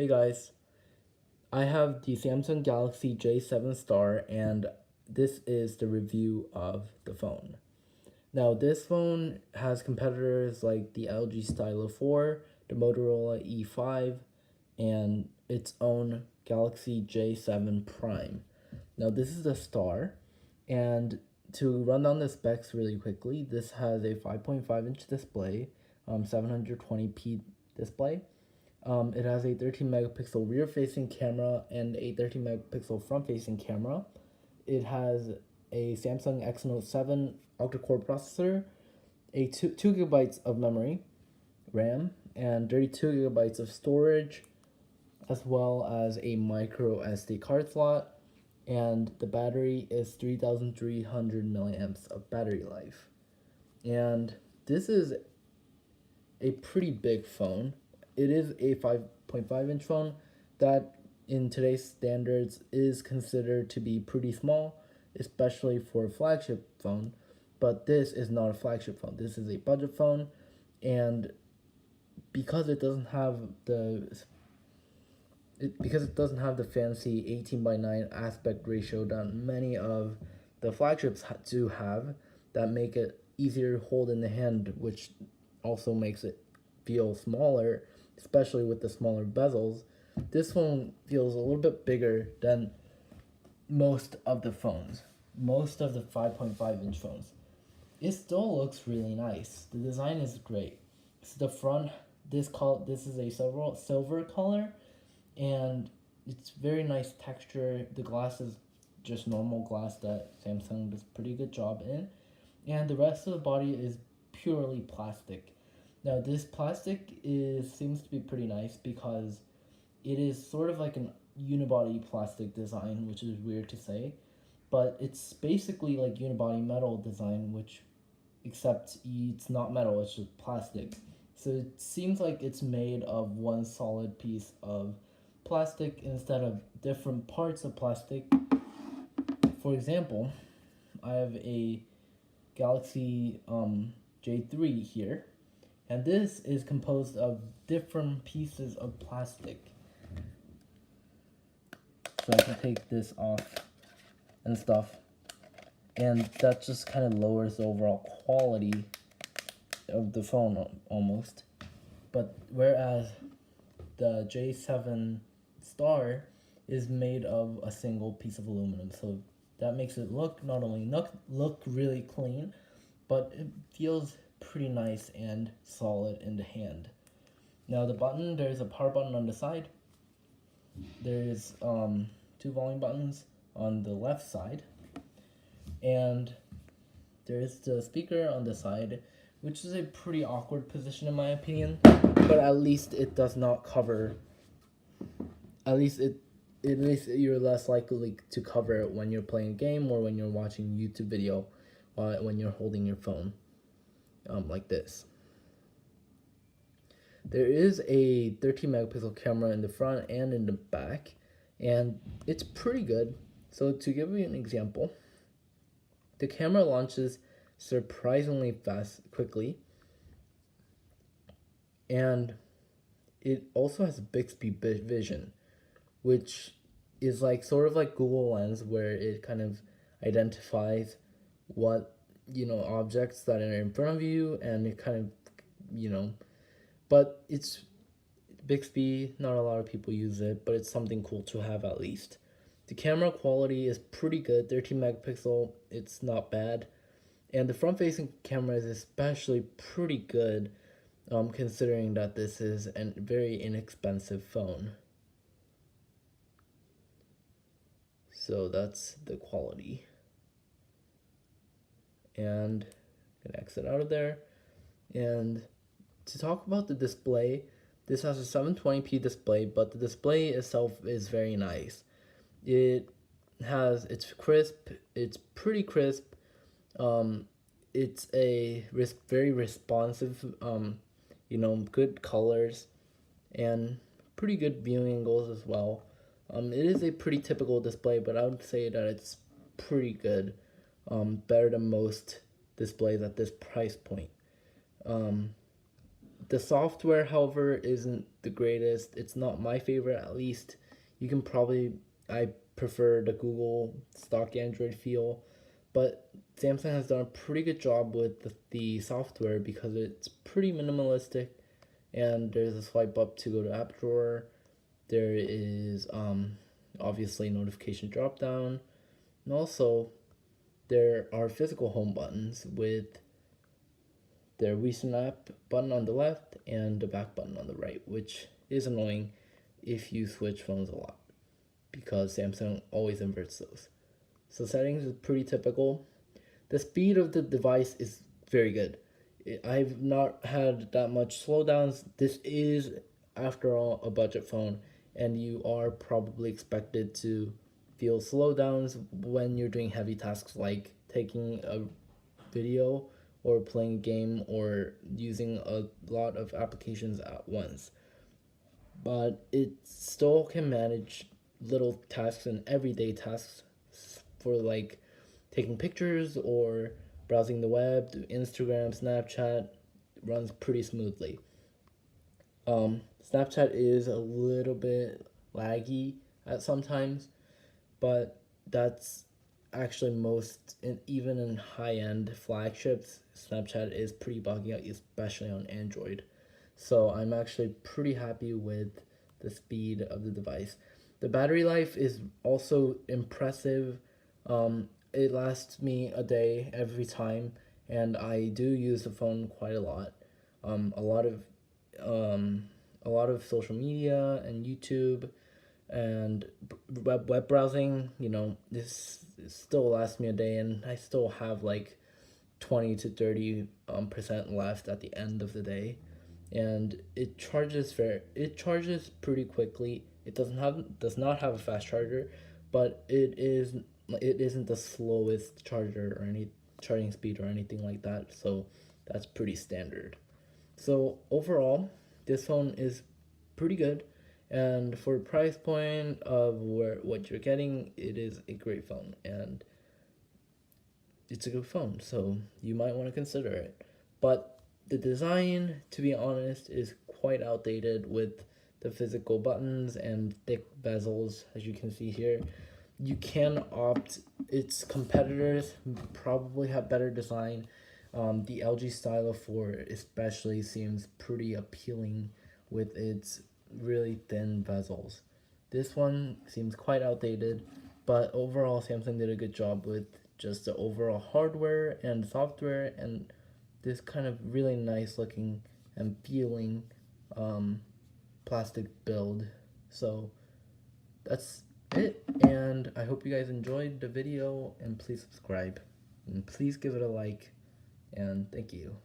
Hey guys, I have the Samsung Galaxy J7 Star and this is the review of the phone. Now this phone has competitors like the LG Stylo 4, the Motorola E5, and its own Galaxy J7 Prime. Now this is the Star, and to run down the specs really quickly, this has a 5.5-inch display, 720p display. It has a 13 megapixel rear facing camera and a 13 megapixel front facing camera. It has a Samsung Exynos 7 octa-core processor, a 2 gigabytes of memory, RAM, and 32 gigabytes of storage, as well as a micro SD card slot, and the battery is 3,300 milliamps of battery life. And this is a pretty big phone. It is a 5.5-inch phone that in today's standards is considered to be pretty small, especially for a flagship phone. But this is not a flagship phone. This is a budget phone, and because it doesn't have the fancy 18:9 aspect ratio that many of the flagships do have, that make it easier to hold in the hand, which also makes it feel smaller, especially with the smaller bezels. This phone feels a little bit bigger than most of the 5.5-inch phones. It still looks really nice. The design is great. So the front, this is a silver color, and it's very nice texture. The glass is just normal glass that Samsung does a pretty good job in, and the rest of the body is purely plastic. Now this plastic seems to be pretty nice because it is sort of like an unibody plastic design, which is weird to say, but it's basically like unibody metal design, except it's not metal, it's just plastic. So it seems like it's made of one solid piece of plastic instead of different parts of plastic. For example, I have a Galaxy J3 here, and this is composed of different pieces of plastic. So I can take this off and stuff, and that just kind of lowers the overall quality of the phone almost. But whereas the J7 Star is made of a single piece of aluminum, so that makes it not only look really clean, but it feels pretty nice and solid in the hand. Now there's a power button on the side. There's 2 volume buttons on the left side, and there's the speaker on the side, which is a pretty awkward position in my opinion, but at least it does not cover, at least you're less likely to cover it when you're playing a game or when you're watching a YouTube video when you're holding your phone like this. There is a 13 megapixel camera in the front and in the back, and it's pretty good. So to give you an example, the camera launches surprisingly quickly, and it also has Bixby vision, which is like sort of like Google Lens, where it kind of identifies what objects that are in front of you, and it kind of but it's Bixby, not a lot of people use it, but it's something cool to have at least. The camera quality is pretty good, 13 megapixel, it's not bad. And the front-facing camera is especially pretty good, considering that this is a very inexpensive phone. So that's the quality. And I'm gonna exit out of there. And to talk about the display, this has a 720p display, but the display itself is very nice. It's crisp, it's pretty crisp. It's a very responsive, good colors and pretty good viewing angles as well. It is a pretty typical display, but I would say that it's pretty good, better than most displays at this price point. The software, however, isn't the greatest. It's not my favorite, at least. You can probably, I prefer the Google stock Android feel, but Samsung has done a pretty good job with the software because it's pretty minimalistic, and there's a swipe up to go to app drawer. There is obviously notification drop down, and also there are physical home buttons with their recent app button on the left and the back button on the right, which is annoying if you switch phones a lot because Samsung always inverts those. So settings is pretty typical. The speed of the device is very good. I've not had that much slowdowns. This is, after all, a budget phone, and you are probably expected to feel slowdowns when you're doing heavy tasks like taking a video or playing a game or using a lot of applications at once. But it still can manage little tasks and everyday tasks for like taking pictures or browsing the web, Instagram, Snapchat runs pretty smoothly. Snapchat is a little bit laggy at sometimes, but that's actually even in high end flagships, Snapchat is pretty buggy out, especially on Android. So I'm actually pretty happy with the speed of the device. The battery life is also impressive. It lasts me a day every time, and I do use the phone quite a lot. Um, a lot of um, a lot of social media and YouTube and web browsing. This still lasts me a day, and I still have like 20 to 30% left at the end of the day, and it charges pretty quickly. It does not have a fast charger, but it isn't the slowest charger or any charging speed or anything like that, so that's pretty standard. So overall, this phone is pretty good, and for the price point of what you're getting, it is a great phone, and it's a good phone, so you might want to consider it. But the design, to be honest, is quite outdated with the physical buttons and thick bezels, as you can see here. You can opt, its competitors probably have better design. The LG Stylo 4 especially seems pretty appealing with its really thin bezels. This one seems quite outdated, but overall Samsung did a good job with just the overall hardware and software and this kind of really nice looking and feeling plastic build. So that's it, and I hope you guys enjoyed the video, and please subscribe and please give it a like, and thank you.